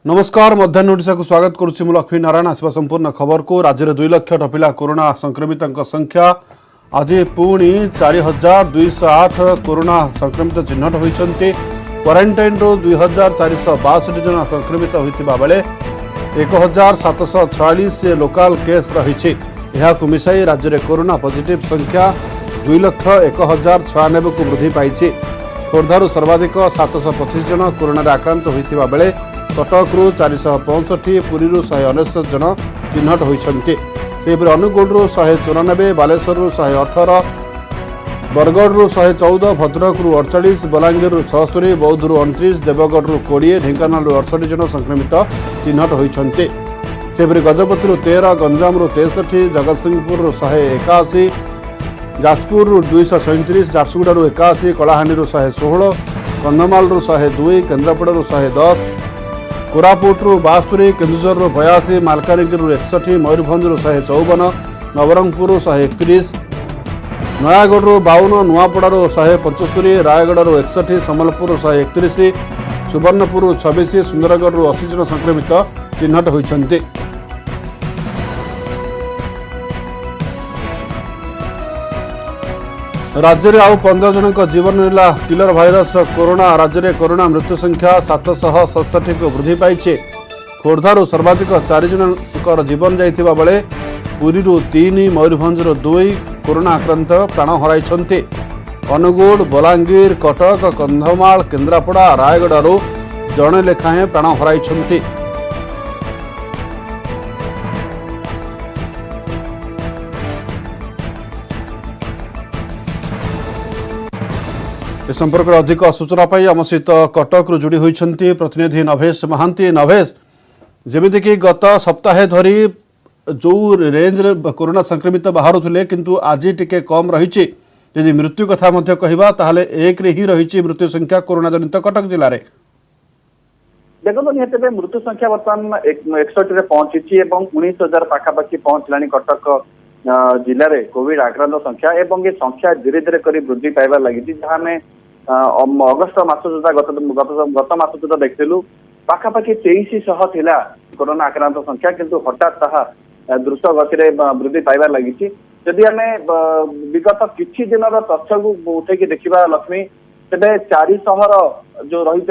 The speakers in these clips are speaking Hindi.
नमस्कार मध्याह्न ओडिशा को स्वागत करुच्ची मु लक्ष्मी नारायण आसवा संपूर्ण खबर को राज्य में 2 लाख टपिला कोरोना संक्रमित संख्या आज पुणी 4208 कोरोना संक्रमित चिन्हट होती क्वारंटाइन रू 2462 जन संक्रमित होता बेले 1746 लोकाल केस रही मिसाई राज्य में कोरोना पॉजिटिव संख्या 2,01,096 को वृद्धि पाई। खोर्धारू सर्वाधिक 725 जन कोरोना आक्रांत होता बेले कटकू 465 पुरी 199 जन चिन्हट होती अनुगुल 194 बालेश्वर 118 बरगढ़ 114 भद्रक 48 बलांगीर 76 बौद्ध 29 देवगढ़ 20 ढेंकानाल 68 जन संक्रमित चिन्हट होती गजपति 13 गंजाम 63 जगतसिंहपुर 181 जाजपुर 237 झारसुगुड़ा 81 कलाहांडी 116 कंधमाल 102 केन्द्रापड़ा 110 कोरापुट 72 केन्दुझर 82 मालकानगिरी 61 मयूरभंज 154 नवरंगपुर 131 नयागढ़ 52 नुआपड़ा 175 रायगढ़ 61 सम्बलपुर 131 सुवर्णपुर 26 सुंदरगढ़ 80 जन संक्रमित चिन्हट होती। राज्य में आउ 15 जन जीवन नेला किलर भाइरस कोरोना। राज्य में कोरोना मृत्यु संख्या 767 को वृद्धि पाई। खोर्धारू सर्वाधिक 4 जन जीवन जाइथिबा बेले पुरी 3 मयूरभंज 2 कोरोना आक्रांत प्राण हराई। अनुगुल बलांगीर कटक कंधमाल केन्द्रापड़ा रायगढ़ जड़े लेखाएं प्राण हराई। इस संपर्क में अधिक सूचना पाई आम सहित कटक जोड़ी होती प्रतिनिधि नभेश महांती। नभेश जमीक गत सप्ताहे धरी जो रेंज रे कोरोना संक्रमित बाहर थे किंतु आज टिके कम रही मृत्यु कथा कहवा ताहले 1 रे ही रही मृत्यु संख्या कोरोना जनित कटक जिले में। देखो निहत मृत्यु संख्या बर्तमान 61 रे पहुंची 19,000 पाखापाखि पहुंचला कटक जिले में कोविड आक्रांत संख्या एवं ये संख्या धीरे धीरे कर वृद्धि पाइबार लगी जहाँ अगस्ट मास सुधा गत मास सुधा देखिलु पाखापाखि 2300 थिला कोरोना आक्रांत संख्या किंतु हठात ताहा द्रुत गति वृद्धि पाइबार लगी। जदि आम विगत किछि दिन तथ्य को उठे देखा लक्ष्मी तेरे 400 जो रही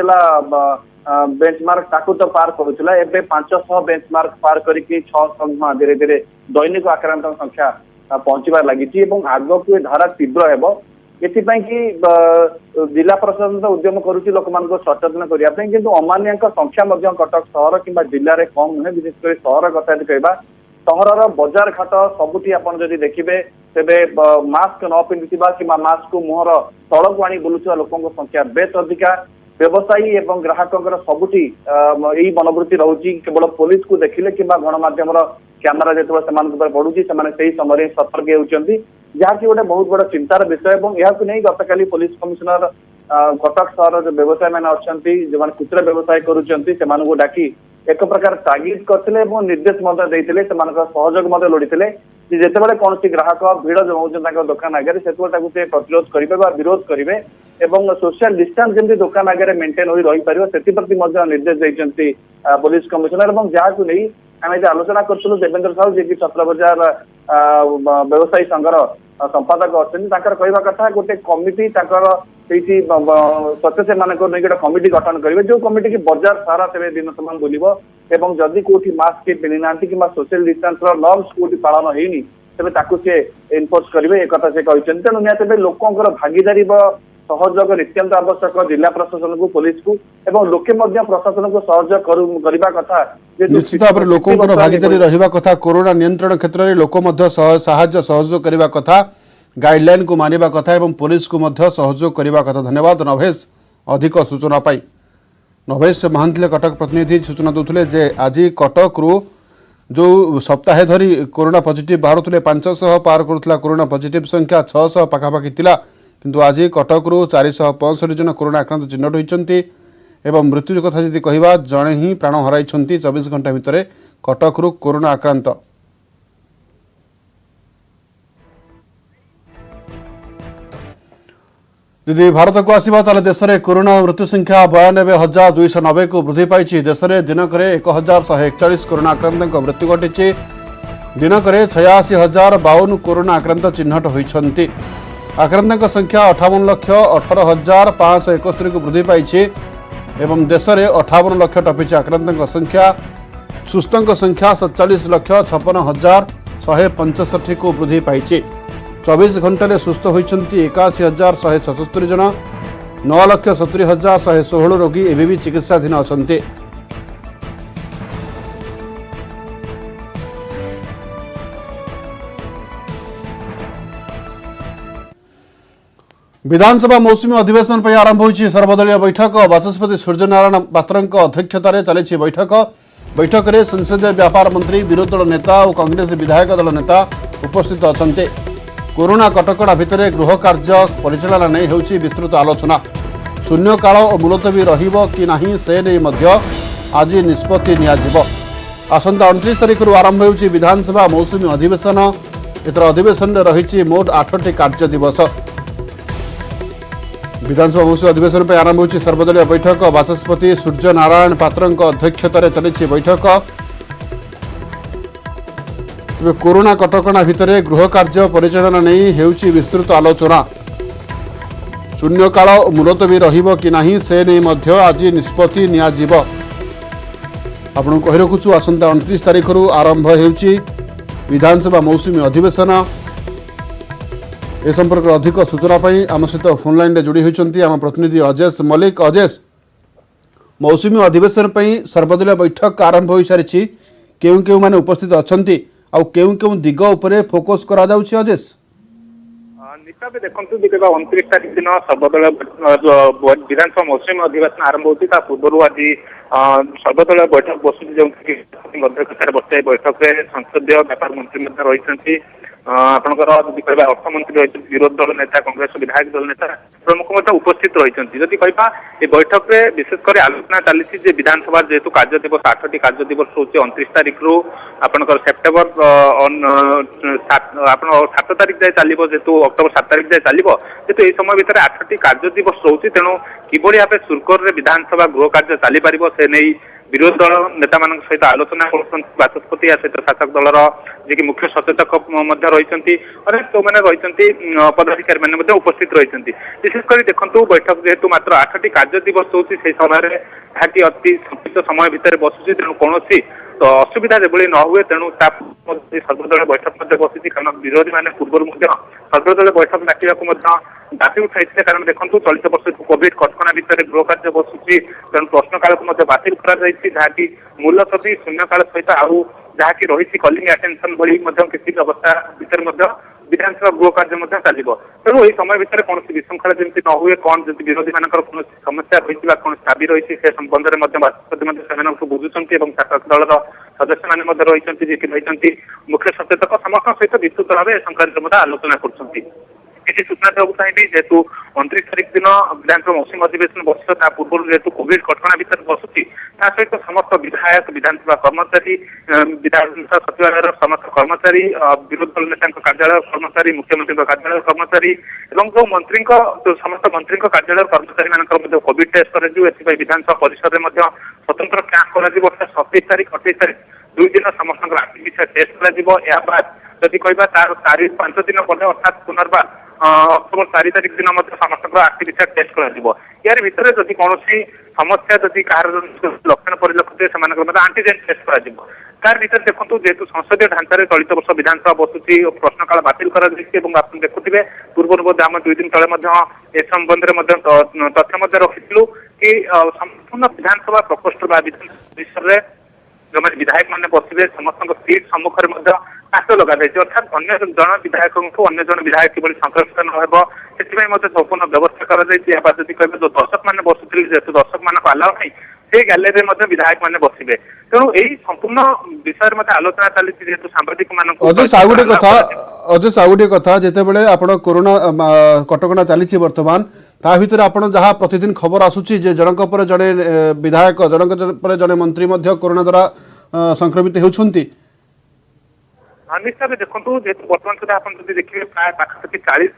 बेंचमार्क ताकू तो पार करुला एवं 500 बेंचमार्क पार करके 600 धीरे धीरे दैनिक आक्रांत संख्या पहुंचबार लगी आग को धारा तीव्र हेब एथिपाई कि जिला प्रशासन तो उद्यम करुच्ची लोक मान सचेतन करने किंतु अमानिया संख्या कटक सहर कि जिले में कम नुहे विशेषकर सहर कथा कहवा सहर बजार घाट सबुठी आप देखिए तेरे मास्क न पिंधुवा कि मास्क को मुहर तल को आनी बुलुवा लोकों संख्या बेस अधिका व्यवसायी एवं ग्राहक सबुठी यही मनोवृत्ति रोचे केवल पुलिस को देखिले कि गणमाध्यम कैमेरा जो पड़ुची से समय सतर्क होती जहाँकि गोटे बहुत बड़ा चिंतार विषय और नहीं गतकाली पुलिस कमिशनर कटक सहर जो व्यवसायी मैंने अच्छा जो खुचरा व्यवसाय करूँ डाकी एक प्रकार तागिद करते निर्देश सहयोग लोड़ी जितेबाला कौन ग्राहक भिड़ जमाऊँ दुकान आगे से प्रतिरोध करेंगे विरोध करेंगे एवं सोशल डिस्टेंस जमी दुकान आगे मेंटेन हो रही पार से निर्देश देते पुलिस कमिशनर जहाँ को नहीं आम आलोचना करूँ देवेंद्र साहू जी छत्र बजार व्यवसायी संघर संपादक अच्छा कहवा कथा गोटे कमिटी सचेत मान गोटे कमिटी गठन करेंगे जो कमिटी की बजार सारा तेरे दिन सामान बुलव एवं जदि कौटी मास्क किए पिंधि ना कि सोशल डिस्टेंस नर्म्स कौटी पालन होनी तेज सी इनफोर्स करेंगे एक से कहते तेणु निहत लोकर भागीदारी सहयोग नित्यंत आवश्यक जिला प्रशासन को पुलिस को एवं लोके प्रशासन को सहयोग करने कथा निश्चित भाव में लोकों भागीदारी रहा कथा कोरोना नियंत्रण क्षेत्र में लोक साहाय्य सहयोग करने कथा गाइडलाइन को मानिबा कथा एवं पुलिस को सहयोग करने कथा। धन्यवाद नभेश अधिक सूचना पाई। नभेश महांती कटक प्रतिनिधि सूचना दूसरे जे आज कटक रु जो सप्ताहे धरी कोरोना पॉजिटिव बाहर थे 500 पार करुला कोरोना पॉजिटिव संख्या 600 पाखापाखि थिला किंतु आज कटक रु 465 जन कोरोना आक्रांत चिन्हट होती एवं मृत्यु कथा जी कहवा जड़े ही प्राण हराई 24 घंटा भितर कटक रु कोरोना आक्रांत। यदि भारत को आसवा ताले देश में कोरोना मृत्यु संख्या 92,290 को वृद्धि पाई। देश में दिनक 1,141 कोरोना आक्रांत मृत्यु घटी। दिनक 86,052 कोरोना आक्रांत चिन्हट होती। आक्रांत संख्या 58,18,571 को वृद्धि पाई एवं देश में 58 लाख टपी आक्रांत संख्या। सुस्थों संख्या 47,56,165 को वृद्धि पाई। 24 घंटे सुस्थ होती 81,177 जन। 9,70,116 रोगी एवं भी चिकित्साधीन अच्छा। विधानसभा मौसुमी अधिवेशन पर आरंभ होइछि सर्वदलीय बैठक। बाचस्पति सूर्यनारायण पात्र अध्यक्षतार चली बैठक। बैठक में संसदीय व्यापार मंत्री, विरोधी दल नेता और कांग्रेस विधायक दल नेता उपस्थित अच्छा। कोरोना कटकड़ा भितर गृह कार्य परिचालना नहीं होछि विस्तृत आलोचना। शून्यकाल और मुलतवी रहिबो कि नहीं से नहीं मध्य आज निष्पत्ति नियाजिबो। आसंता 29 तारिख आरंभ होइछि विधानसभा मौसुमी अधिवेशन। एतर अधिवेशन रही मोट 8टी कार्य दिवस। विधानसभा मौसुमी अधिवेशन पर आरंभ होइछि सर्वदलीय बैठक। बाचस्पति सूर्यनारायण पात्र अध्यक्षतार चली बैठक। कोरोना कटकणा भितर गृह कार्य परिचालना नहीं हेउछि विस्तृत आलोचना। शून्यकाल मुलतवी रहिबो कि नहीं से नहीं मध्य आज निष्पत्ति नियाजिबो। आपन कहि रखुछु आसंता 29 तारिख आरंभ हेउछि विधानसभा मौसुमी अधिवेशन। ए संपर्क अधिक सूचना पाई आम सहित फोन लाइन रे जोड़ी होइछन्ती आम प्रतिनिधि अजेश मलिक। अजेश, मौसुमी अधिवेशन पई सर्वदलीय बैठक आरंभ होई सारिछि। केउ केउ माने उपस्थित अछन्ती आ केउ केउ दिग उपरे फोकस करा जाउछि? अजेश निताब देखु 29 तारिख दिन सर्वदलीय विधानसभा मौसुमी अधिवेशन आरंभ होती पूर्व आज सर्वदलीय बैठक बसुची जो अध्यक्षतार बसाई बैठक में संसदीय व्यापार मंत्री रही आपंकर कह अर्थमंत्री रही विरोधी दल नेता कांग्रेस विधायक दल नेता प्रमुख उपस्थित रही। जदि कह बैठक में विशेषकर आलोचना चली विधानसभा जेहेतु कार्य दिवस 8टी कार्य दिवस हूँ 29 तारिख रू आपंकर सेप्टेम्बर 7 तारिख जाए चलो जेहेतु अक्टोबर 7 तारिख जाए चलो जेहेतु यह समय भितर 8टी कार्य दिवस रोचे तेणु किभली भाव सुरखुर विधानसभा गृह कार्य चली पार से नहीं विरोधी दल नेता सहित आलोचना कर बाचस्पति सहित शासक दलर जी मुख्य सचेतक रही जो मैंने रही पदाधिकारी मैंने उपस्थित रही। विशेषकर देखो बैठक जेहेतु मात्र 8टी कार्य दिवस होती समय अति संक्षिप्त समय भितर बसुची तेणु कौन तो असुविधा जो न हुए तेणु सर्वदलीय बैठक बसी कारण विरोधी मैंने पूर्व सर्वदलीय बैठक डाकवा दाबी उठाई कारण देखो चलित वर्ष कोविड कटकणा भितर गृह कार्य बसुची तेणु प्रश्नकाल को बातिल कर मुलतवी शून्यकाल सहित आउ जहाँकि रही कलिंग अटेंशन भली किसी अवस्था भितर विधानसभा गृह कार्य चलो तेणु यही समय भितर कौन विशृंखला जमी न हुए कौन जब विरोधी मान कौन समस्या रही कौन दाबी रही से संबंध में बाचस्पति बुझुंट और शासक दलर सदस्य मैंने रही मुख्य सचेतक समस्त सहित विस्तृत भाव ए संक्रांत आलोचना कर किसी सूचना देवाक चाहिए जेहेतु 29 तारिख दिन विधानसभा मौसुमी अधिवेशन बस पूर्व जेहेतु कोविड कटकणा भितर बसुची सहित समस्त विधायक विधानसभा कर्मचारी विधानसभा सचिवालय समस्त कर्मचारी विरोधी दल नेता कार्यालय कर्मचारी मुख्यमंत्री कार्यालय कर्मचारी और जो मंत्री समस्त मंत्री कार्यालय कर्मचारी मान कोविड टेस्ट कर विधानसभा परिसर में स्वतंत्र कैंप कर 27 तारिख 28 तारिख 2 दिन समस्त आरटीपीसीआर टेस्ट कर जदि कह तार 5 दिन पर अर्थात पुनर्बार अक्टोबर 4 तारिख दिन समस्त आरटीपीसीआर टेस्ट कर यार भितर जदि कौन समस्या जदि कह लक्षण परिलक्षित से आंटीजेन टेस्ट कर तार भर देखो जेहेतु संसदीय ढांचार चलित वर्ष विधानसभा बसुची प्रश्नकाल बातिल कर देखुए पूर्व आम 2 दिन तले संबंध में तथ्य रखी कि संपूर्ण विधानसभा प्रकोष्ठ परिसर जो विधायक मैंने बसवे समस्त सीट सम्मुख में काच लगा अर्थात अन्य जन विधायक को अन्य जन विधायक किभली संक्रमित न हो संपूर्ण व्यवस्था कर कह जो दर्शक मैंने बसुले जेहेतु दर्शक मान अलाउ नहीं से गैलेरी में विधायक मैंने बसवे तेणु यही संपूर्ण विषय में आलोचना चली जेहेतु सांबादिक मान अजेश आ गोटे कथा जितेबाला आपण कोरोना कटकणा चली बर्तमान ता भितर आपण जहाँ प्रतिदिन खबर आसूची जे जनक पर जड़े विधायक जनक पर जड़े मंत्री कोरोना द्वारा संक्रमित होती निश्चय देखो जेहेतु बर्तमान सुधा आप देखिए प्राय पाखापाखि 40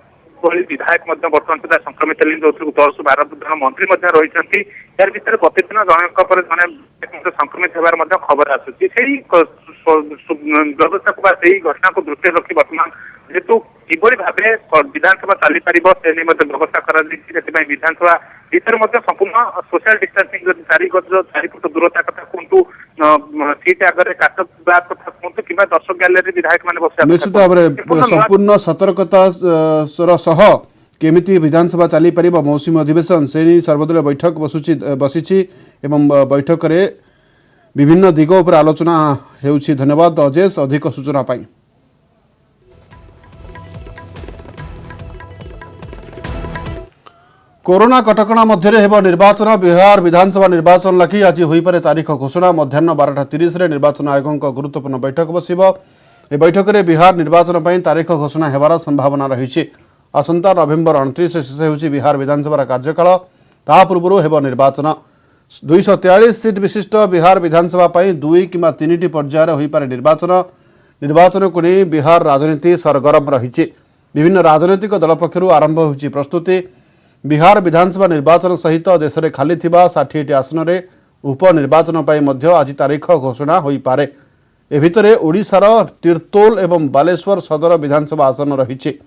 भली विधायक बर्तमान सुधा संक्रमित हेलेनि जो 10-12 जन मंत्री रही यार भितर प्रतिदिन जनक पर जने संक्रमित होबार खबर आसुची व्यवस्था को घटना को दृष्टि रखी वर्तमान जेतु किभली भावे विधानसभा चली पार से व्यवस्था कर विधानसभा भीतर संपूर्ण सोशल डिस्टेंसिंग जब 4 फुट दूरता कथा कहतु सीट आगे काट कथा कहतु कि दर्शक गैलरी विधायक मैंने बस निश्चित भाव में संपूर्ण सतर्कता सह केमिति विधानसभा चली पार मौसुमी अधिवेशन से सर्वदलीय बैठक बसी एवं बैठक रे विभिन्न दिग उपर आलोचना हेउछि। धन्यवाद अजेश अधिक सूचना पाई। कोरोना कटकणा मध्य हेब निर्वाचन बिहार विधानसभा निर्वाचन लगी आज होईपारे तारीख घोषणा मध्याह्न 12:30 निर्वाचन आयोग गुरुत्वपूर्ण बैठक बसिब। ए बैठक में बिहार निर्वाचन पर तारीख घोषणा हेबार संभावना रही। आसंता नवेम्बर 29 शेष होउछि बिहार विधानसभा कार्यकाल। ता पूर्व हेब निर्वाचन 243 सीट विशिष्ट बिहार विधानसभा पर 2 किंवा 3टी पर्यायर होईपारे निर्वाचन को नहीं बिहार राजनीति सरगरम रही। विभिन्न राजनैतिक दल पक्षरु आरंभ होउछि प्रस्तुति। बिहार विधानसभा निर्वाचन सहित देश में खाली 60टी आसन में उपनिर्वाचन पर आज तारीख घोषणा हो पारे। ए भितरे ओडिशार तीर्तोल एवं बालेश्वर सदर विधानसभा आसन रही।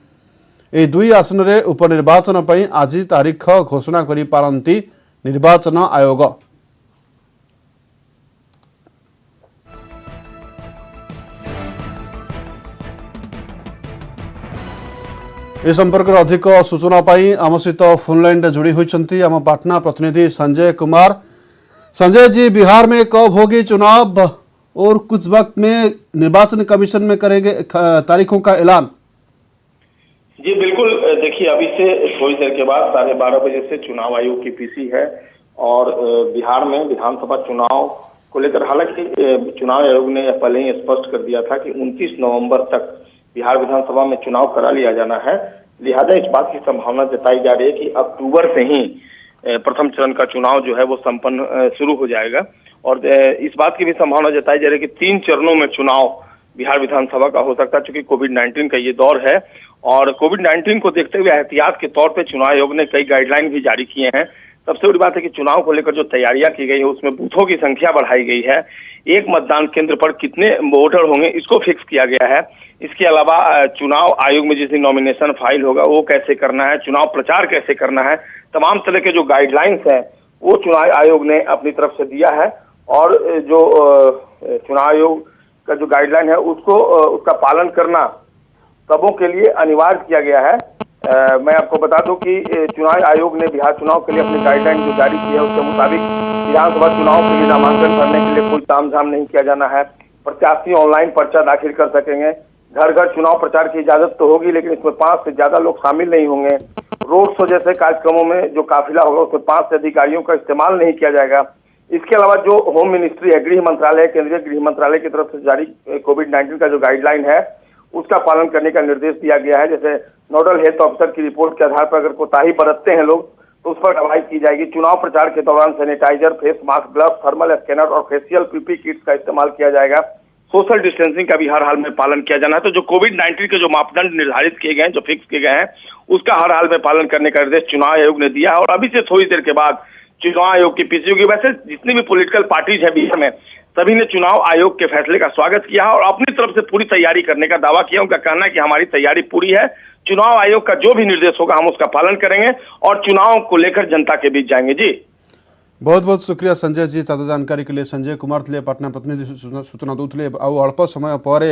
ए 2 आसन में उपनिर्वाचन पर आज तारीख घोषणा करि पारंती निर्वाचन आयोग। ए संपर्क में अधिक सूचना पाई आम सहित फोनलाइन जोड़ी होती आम पाटना प्रतिनिधि संजय कुमार। संजय जी, बिहार में कब होगी चुनाव और कुछ वक्त में निर्वाचन कमीशन में करेंगे तारीखों का ऐलान? जी बिल्कुल, देखिए अभी से थोड़ी देर के बाद 12:30 बजे से चुनाव आयोग की पीसी है और बिहार में विधानसभा चुनाव को लेकर हालांकि चुनाव आयोग ने पहले ही स्पष्ट कर दिया था कि 29 नवंबर तक बिहार विधानसभा में चुनाव करा लिया जाना है। लिहाजा इस बात की संभावना जताई जा रही है कि अक्टूबर से ही प्रथम चरण का चुनाव जो है वो संपन्न शुरू हो जाएगा और इस बात की भी संभावना जताई जा रही है कि 3 चरणों में चुनाव बिहार विधानसभा का हो सकता है, चूंकि कोविड-19 का ये दौर है और कोविड-19 को देखते हुए एहतियात के तौर पर चुनाव आयोग ने कई गाइडलाइन भी जारी किए हैं। सबसे बड़ी बात है कि चुनाव को लेकर जो तैयारियां की गई है उसमें बूथों की संख्या बढ़ाई गई है। एक मतदान केंद्र पर कितने वोटर होंगे इसको फिक्स किया गया है। इसके अलावा चुनाव आयोग में जिस दिन नॉमिनेशन फाइल होगा वो कैसे करना है, चुनाव प्रचार कैसे करना है, तमाम तरह के जो गाइडलाइंस हैं वो चुनाव आयोग ने अपनी तरफ से दिया है और जो चुनाव आयोग का जो गाइडलाइन है उसका पालन करना सबों के लिए अनिवार्य किया गया है। मैं आपको बता दूं कि चुनाव आयोग ने बिहार चुनाव के लिए अपनी गाइडलाइन जो जारी की है उसके मुताबिक विधानसभा चुनाव के लिए नामांकन करने के लिए कोई तामझाम नहीं किया जाना है। प्रत्याशी ऑनलाइन पर्चा दाखिल कर सकेंगे। घर घर चुनाव प्रचार की इजाजत तो होगी लेकिन इसमें 5 से ज्यादा लोग शामिल नहीं होंगे। रोड शो जैसे कार्यक्रमों में जो काफिला होगा उसमें 5 से अधिकारियों का इस्तेमाल नहीं किया जाएगा। इसके अलावा जो होम मिनिस्ट्री है, गृह मंत्रालय, केंद्रीय गृह मंत्रालय की तरफ से जारी कोविड-19 का जो गाइडलाइन है उसका पालन करने का निर्देश दिया गया है। जैसे नोडल हेल्थ ऑफिसर की रिपोर्ट के आधार पर अगर कोताही बरतते हैं लोग तो उस पर कार्रवाई की जाएगी। चुनाव प्रचार के दौरान sanitizer, face mask, gloves, thermal scanner और फेशियल पीपी किट्स का इस्तेमाल किया जाएगा। सोशल डिस्टेंसिंग का भी हर हाल में पालन किया जाना है। तो जो कोविड-19 के जो मापदंड निर्धारित किए गए हैं, जो फिक्स किए गए हैं, उसका हर हाल में पालन करने का निर्देश चुनाव आयोग ने दिया है और अभी से थोड़ी देर के बाद चुनाव आयोग की पीसी होगी। वैसे जितनी भी पॉलिटिकल पार्टीज है बिहार में सभी ने चुनाव आयोग के फैसले का स्वागत किया है और अपनी तरफ से पूरी तैयारी करने का दावा किया। उनका कहना है कि हमारी तैयारी पूरी है, चुनाव आयोग का जो भी निर्देश होगा हम उसका पालन करेंगे और चुनाव को लेकर जनता के बीच जाएंगे। जी बहुत बहुत शुक्रिया संजय जी ताजा जानकारी के लिए। संजय कुमार थे पाटना प्रतिनिधि सूचना दूसरे अल्प समय पर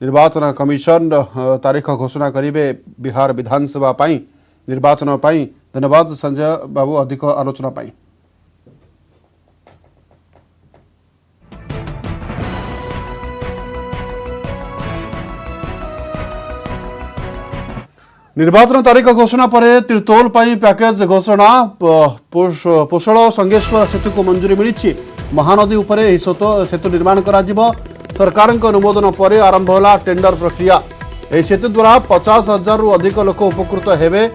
निर्वाचन कमिशन तारीख घोषणा करेंगे बिहार विधानसभा निर्वाचन। धन्यवाद संजय बाबू अधिक आलोचना पाई। निर्वाचन तारीख घोषणा पर तीर्तोल पैकेज घोषणा। पोषण संगेश्वर सेतु को मंजूरी मिली। महानदी उपर सेतु निर्माण करा सरकार अनुमोदन पर आरंभ होला टेंडर प्रक्रिया। यह सेतु द्वारा 50,000 रु अधिक लोक उपकृत हेबे।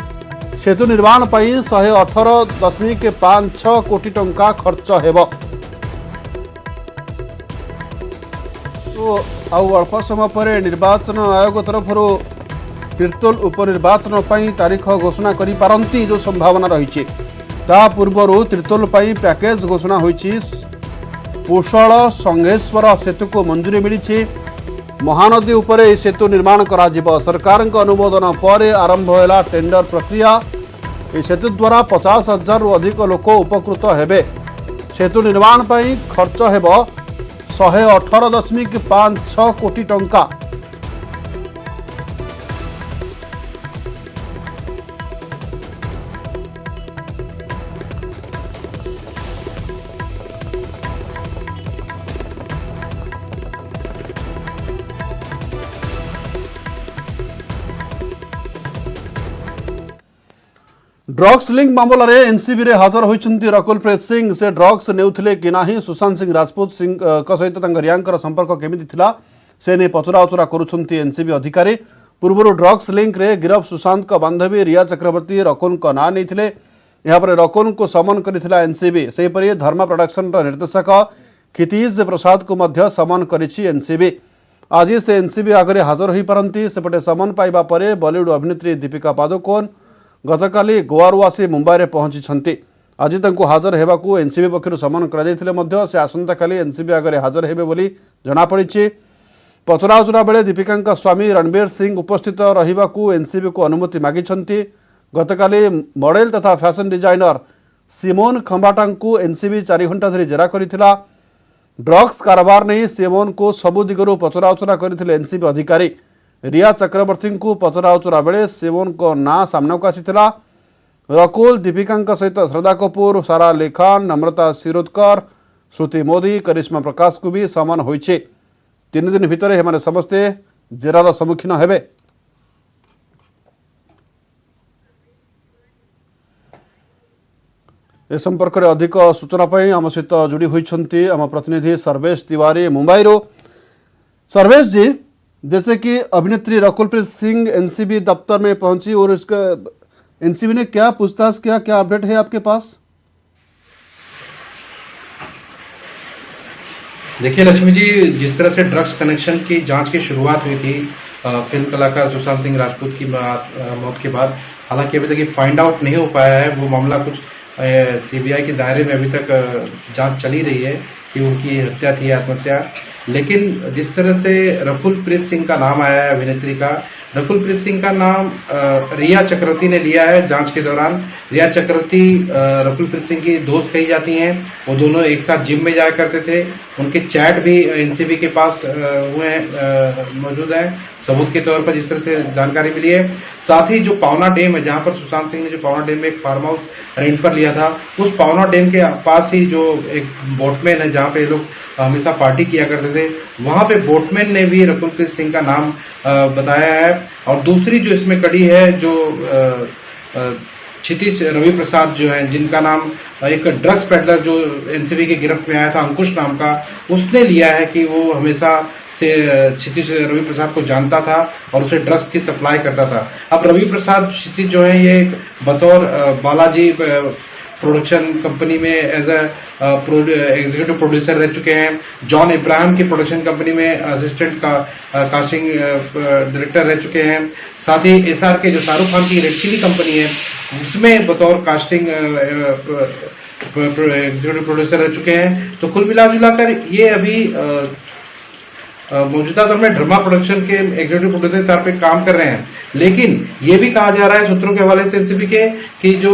सेतु निर्माण पर 118.56 कोटी टंका खर्च हेबो। तो अल्प समय पर निर्वाचन आयोग तरफ ତିର୍ତ୍ତୋଲ उपनिर्वाचन ପାଇଁ तारीख घोषणा करि पारंती जो संभावना रही ता पूर्वरु तिर्तोल ପାଇଁ पैकेज घोषणा होईछि। पोषण संघेश्वर सेतु को मंजूरी मिली। महानदी उपरे यह सेतु निर्माण करा जिवो। सरकार अनुमोदन पर आरंभ होला टेंडर प्रक्रिया। यह सेतु द्वारा 50,000 रु अधिक लोक उपकृत हेबे। सेतु निर्माण ପାଇଁ खर्च हेबो 118.56 कोटी टंका। ड्रग्स लिंक मामला रे एनसीबी रे हाजर होइछन्ती रकुलप्रीत सिंह। से ड्रग्स नेउथिले कि नाही, सुशांत सिंह राजपूत सिंह सहित रियांकर संपर्क केमिति थिला से ने पचराउचरा करुछन्ती एनसीबी अधिकारी। पूर्व ड्रग्स लिंक रे गिरफ सुशांत का बांधवी रिया चक्रवर्ती रकुल का ना नैथिले। यहाँ पर रकुल को समन करिथिला एनसीबी। सेहीपरि धर्मा प्रोडक्शन निर्देशक क्षितिज प्रसाद को मध्य समन करिछि एनसीबी। आज से एनसीबी आगे हाजर होई पारंती। सेपटे समन पाइबा परे बॉलीवुड अभिनेत्री दीपिका पादुकोण गतकाली गोवारू आसी मुंबई में पहुंची। आज तांको हाजर हेबाकू एनसीबी पक्षरु समन करा जायतिले मध्य से आसंता काली एनसीबी आगे हाजर हेबे बोली जणा पड़िछि। पचराउचरा बेले दीपिका स्वामी रणबीर सिंह उपस्थित रहिबाकू एनसीबी को अनुमति मागिछन्ती। गतकाली मॉडल तथा फैशन डिजाइनर सिमोन खंबाटांकू एनसीबी 4 घंटा धरी जेरा करिथिला। ड्रग्स कारोबार नहीं सिमोन को सबु दिगरु पचराउचरा करिथिले एनसीबी अधिकारी। रिया चक्रवर्ती को पचराउचरा बेले सिमोन को ना सामना को आसीथिला। रकुल दीपिका सहित श्रद्धा कपूर, सारा अली खान, नम्रता शिरोडकर, श्रुति मोदी, करिश्मा प्रकाश को भी समन होइछे। 3 दिन भितर हेमाने समस्ते जेरार सम्मुखीन हेबे। ए संपर्क में अधिक सूचना पाई आम सहित जोड़ी होइछन्ती आम प्रतिनिधि सर्वेश तिवारी मुंबई रो। सर्वेश जी, जैसे कि अभिनेत्री रकुलप्रीत सिंह एनसीबी दफ्तर में पहुंची और इसका एनसीबी ने क्या पूछताछ किया, क्या अपडेट है आपके पास? देखिए लक्ष्मी जी, जिस तरह से ड्रग्स कनेक्शन की जांच की शुरुआत हुई थी फिल्म कलाकार सुशांत सिंह राजपूत की मौत के बाद, हालांकि अभी तक फाइंड आउट नहीं हो पाया है वो मामला। कुछ सीबीआई के दायरे में अभी तक जांच चली रही है कि उनकी हत्या थी आत्महत्या। लेकिन जिस तरह से रकुलप्रीत सिंह का नाम आया है अभिनेत्री का, रकुलप्रीत सिंह का नाम रिया चक्रवर्ती ने लिया है जांच के दौरान। रिया चक्रवर्ती रकुलप्रीत सिंह की दोस्त कही जाती हैं। वो दोनों एक साथ जिम में जाया करते थे। उनके चैट भी एनसीबी के पास हुए मौजूद हैं सबूत के तौर पर, जिस तरह से जानकारी मिली है। साथ ही जो पावना डैम है, जहां पर सुशांत सिंह ने जो पावना डैम में एक फार्म हाउस रेंट पर लिया था, उस पावना डैम के पास ही जो एक बोटमैन है जहां पे लोग हमेशा पार्टी किया करते थे, वहां पे बोटमैन ने भी रकुलप्रीत सिंह का नाम बताया है। और दूसरी जो इसमें कड़ी है, जो क्षितिज रवि प्रसाद जो है, जिनका नाम एक ड्रग्स पेडलर जो एनसीबी के गिरफ्त में आया था अंकुश नाम का, उसने लिया है कि वो हमेशा से क्षितिज रवि प्रसाद को जानता था और उसे ड्रग्स की सप्लाई करता था। अब रवि प्रसाद क्षितिज जो है ये बतौर बालाजी प्रोडक्शन कंपनी में एज एग्जीक्यूटिव प्रोड्यूसर रह चुके हैं। जॉन इब्राहिम की प्रोडक्शन कंपनी में असिस्टेंट कास्टिंग डायरेक्टर रह चुके हैं। साथ ही एसआरके जो शाहरुख खान की रेड चिली कंपनी है उसमें बतौर कास्टिंग एग्जीक्यूटिव प्रोड्यूसर रह चुके हैं। तो कुल मिलाकर ये अभी मौजूदा दौर में ड्रामा प्रोडक्शन के एग्जीक्यूटिव प्रोड्यूसर के तौर पे काम कर रहे हैं। लेकिन ये भी कहा जा रहा है सूत्रों के हवाले से एनसीबी के कि जो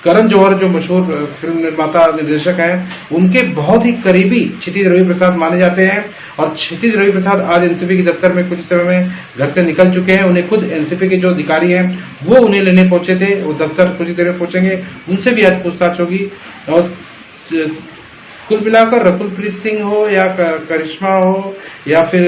करण जौहर जो मशहूर फिल्म निर्माता निर्देशक हैं, उनके बहुत ही करीबी क्षितिज रवि प्रसाद माने जाते हैं। और क्षितिज रवि प्रसाद आज एनसीबी के दफ्तर में कुछ समय में घर से निकल चुके हैं। उन्हें खुद एनसीबी के जो अधिकारी हैं वो उन्हें लेने पहुंचे थे। वो दफ्तर कुछ देर में पहुंचेंगे, उनसे भी आज पूछताछ होगी। और कुल मिलाकर रकुलप्रीत सिंह हो या करिश्मा हो या फिर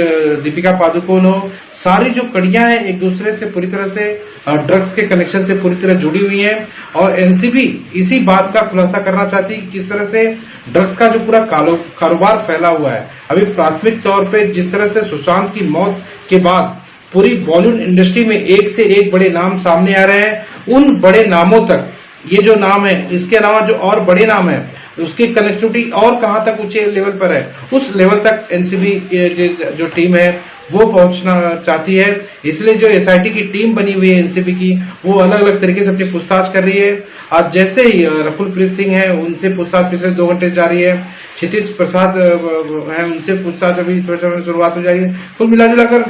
दीपिका पादुकोण हो, सारी जो कड़ियां हैं एक दूसरे से पूरी तरह से ड्रग्स के कनेक्शन से पूरी तरह जुड़ी हुई हैं। और एनसीबी इसी बात का खुलासा करना चाहती है कि किस तरह से ड्रग्स का जो पूरा कारोबार फैला हुआ है। अभी प्राथमिक तौर पे जिस तरह से सुशांत की मौत के बाद पूरी बॉलीवुड इंडस्ट्री में एक से एक बड़े नाम सामने आ रहे हैं, उन बड़े नामों तक ये जो नाम है, इसके अलावा जो और बड़े नाम है उसकी कनेक्टिविटी और कहां तक ऊंचे लेवल पर है, उस लेवल तक एनसीबी की जो टीम है वो पहुंचना चाहती है। इसलिए जो एसआईटी की टीम बनी हुई है एनसीबी की, वो अलग अलग तरीके से अपनी पूछताछ कर रही है। आज जैसे ही रकुल प्रीत सिंह है, उनसे पूछताछ पिछले 2 घंटे जारी है। क्षितिज प्रसाद है, उनसे पूछताछ अभी थोड़ी समय में शुरुआत हो जाएगी। कुल मिलाजुलाकर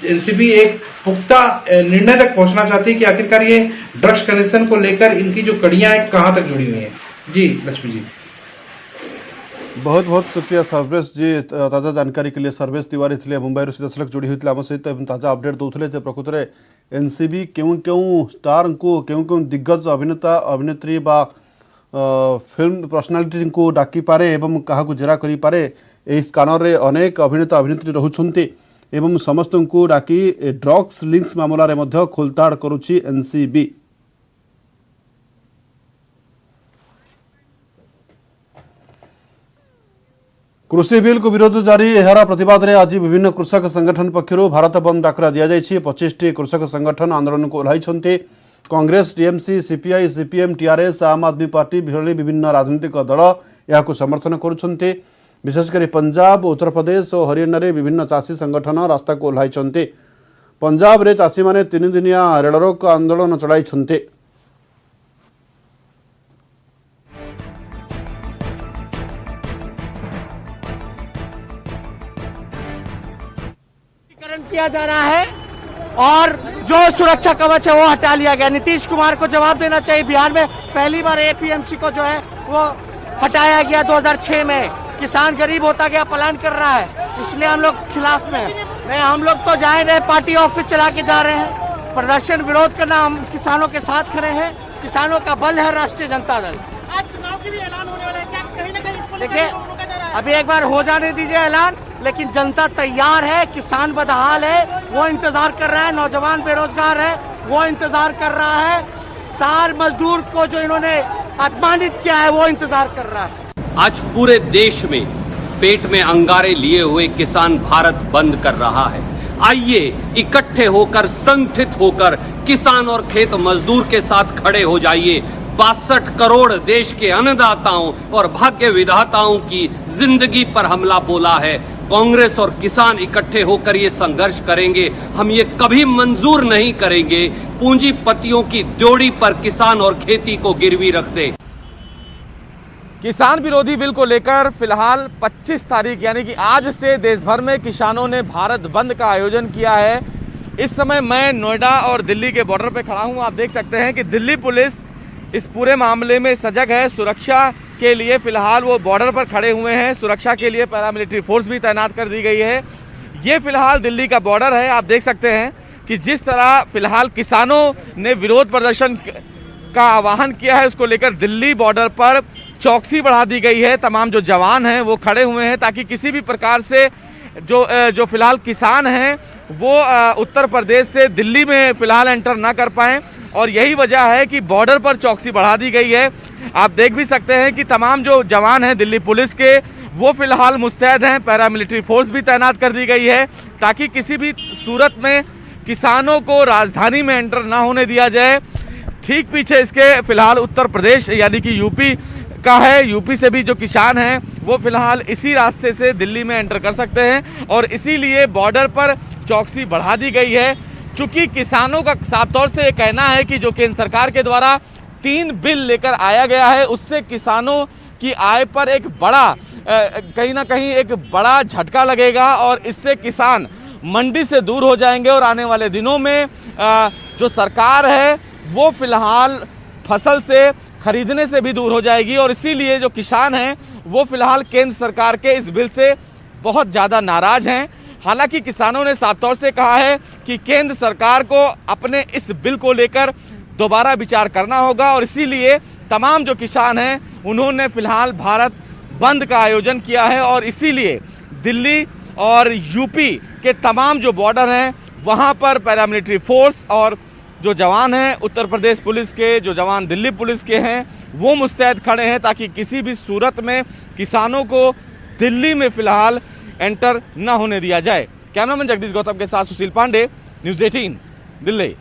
एनसीबी एक पुख्ता निर्णय तक पहुंचना चाहती है कि आखिरकार ये ड्रग्स कनेक्शन को लेकर इनकी जो कड़ियां हैं कहां तक जुड़ी हुई हैं। जी लक्ष्मी जी, बहुत बहुत शुक्रिया सर्वेश जी, ताजा जानकारी के लिए। सर्वेश तिवारी थे मुंबई सीधासलख जोड़ी होते आम सहित ताजा अपडेट दूसरे प्रकृत में एनसीबी क्यों क्यों स्टार को क्यों क्यों दिग्गज अभिनेता अभिनेत्री बा फिल्म पर्सनालीटी को डाकी पारे एवं क्या जेरा करी पारे। यही स्कानर रे अनेक अभिनेता अभिनेत्री रहुछन्ति एवं समस्त को डाकी ड्रग्स लिंक्स मामला रे मध्य खोलताड़ करुछि एनसीबी। कृषि बिल को विरोध जारी, यार प्रतिवाद रे आज विभिन्न कृषक संगठन पक्षर भारत बंद डाकरा दि जाइछि। 25टी कृषक संगठन आंदोलन को ओह्लाइछन्ति। Congress, TMC, CPI, CPM, TRS, Aam Aadmi party भली विभिन्न राजनीतिक दल यह समर्थन करुछन्ति। विशेषकर पंजाब, उत्तर प्रदेश और हरियाणा रे विभिन्न चाषी संगठन रास्ता को ओह्लाइछन्ति। पंजाब रे चाषी माने 3 दिनिया रेल रोक आंदोलन चलाइछन्ति। किया जा रहा है और जो सुरक्षा कवच है वो हटा लिया गया। नीतीश कुमार को जवाब देना चाहिए। बिहार में पहली बार एपीएमसी को जो है वो हटाया गया 2006 में। किसान गरीब होता गया, पलायन कर रहा है, इसलिए हम लोग खिलाफ में नहीं। हम लोग तो जा रहे, पार्टी ऑफिस चला के जा रहे हैं। प्रदर्शन विरोध करना, हम किसानों के साथ खड़े हैं। किसानों का बल है राष्ट्रीय जनता दल। आज चुनाव की भी ऐलान होने वाला है, क्या कहीं ना कहीं इसको देखिए अभी एक बार हो जाने दीजिए ऐलान, लेकिन जनता तैयार है। किसान बदहाल है, वो इंतजार कर रहा है। नौजवान बेरोजगार है, वो इंतजार कर रहा है। सार मजदूर को जो इन्होंने अपमानित किया है वो इंतजार कर रहा है। आज पूरे देश में पेट में अंगारे लिए हुए किसान भारत बंद कर रहा है। आइए इकट्ठे होकर, संगठित होकर किसान और खेत मजदूर के साथ खड़े हो जाइए। 62 करोड़ देश के अन्नदाताओं और भाग्य विधाताओं की जिंदगी पर हमला बोला है। कांग्रेस और किसान इकट्ठे होकर ये संघर्ष करेंगे। हम ये कभी मंजूर नहीं करेंगे पूंजीपतियों की ड्योढ़ी पर किसान और खेती को गिरवी रख दे। किसान विरोधी बिल को लेकर फिलहाल 25 तारीख यानी कि आज से देश भर में किसानों ने भारत बंद का आयोजन किया है। इस समय मैं नोएडा और दिल्ली के बॉर्डर पे खड़ा हूं। आप देख सकते हैं कि दिल्ली पुलिस इस पूरे मामले में सजग है। सुरक्षा के लिए फिलहाल वो बॉर्डर पर खड़े हुए हैं। सुरक्षा के लिए पैरामिलिट्री फोर्स भी तैनात कर दी गई है। ये फिलहाल दिल्ली का बॉर्डर है। आप देख सकते हैं कि जिस तरह फिलहाल किसानों ने विरोध प्रदर्शन का आह्वान किया है, उसको लेकर दिल्ली बॉर्डर पर चौकसी बढ़ा दी गई है। तमाम जो जवान हैं वो खड़े हुए हैं ताकि किसी भी प्रकार से जो फिलहाल किसान हैं वो उत्तर प्रदेश से दिल्ली में फिलहाल एंटर ना कर पाएं, और यही वजह है कि बॉर्डर पर चौकसी बढ़ा दी गई है। आप देख भी सकते हैं कि तमाम जो जवान हैं दिल्ली पुलिस के वो फिलहाल मुस्तैद हैं। पैरामिलिट्री फोर्स भी तैनात कर दी गई है ताकि किसी भी सूरत में किसानों को राजधानी में एंटर ना होने दिया जाए। ठीक पीछे इसके फिलहाल उत्तर प्रदेश यानी कि यूपी का है। यूपी से भी जो किसान हैं वो फिलहाल इसी रास्ते से दिल्ली में एंटर कर सकते हैं, और इसीलिए बॉर्डर पर चौकसी बढ़ा दी गई है। चूंकि किसानों का साफ तौर से ये कहना है कि जो केंद्र सरकार के द्वारा 3 बिल लेकर आया गया है उससे किसानों की आय पर एक बड़ा कहीं ना कहीं एक बड़ा झटका लगेगा, और इससे किसान मंडी से दूर हो जाएंगे। और आने वाले दिनों में जो सरकार है वो फिलहाल फसल से खरीदने से भी दूर हो जाएगी, और इसीलिए जो किसान हैं वो फिलहाल केंद्र सरकार के इस बिल से बहुत ज़्यादा नाराज हैं। हालांकि किसानों ने साफ तौर से कहा है कि केंद्र सरकार को अपने इस बिल को लेकर दोबारा विचार करना होगा, और इसीलिए तमाम जो किसान हैं उन्होंने फिलहाल भारत बंद का आयोजन किया है। और इसीलिए दिल्ली और यूपी के तमाम जो बॉर्डर हैं वहाँ पर पैरामिलिट्री फोर्स और जो जवान हैं उत्तर प्रदेश पुलिस के, जो जवान दिल्ली पुलिस के हैं वो मुस्तैद खड़े हैं ताकि किसी भी सूरत में किसानों को दिल्ली में फिलहाल एंटर न होने दिया जाए। कैमरामैन जगदीश गौतम के साथ सुशील पांडे, न्यूज़ 18 दिल्ली।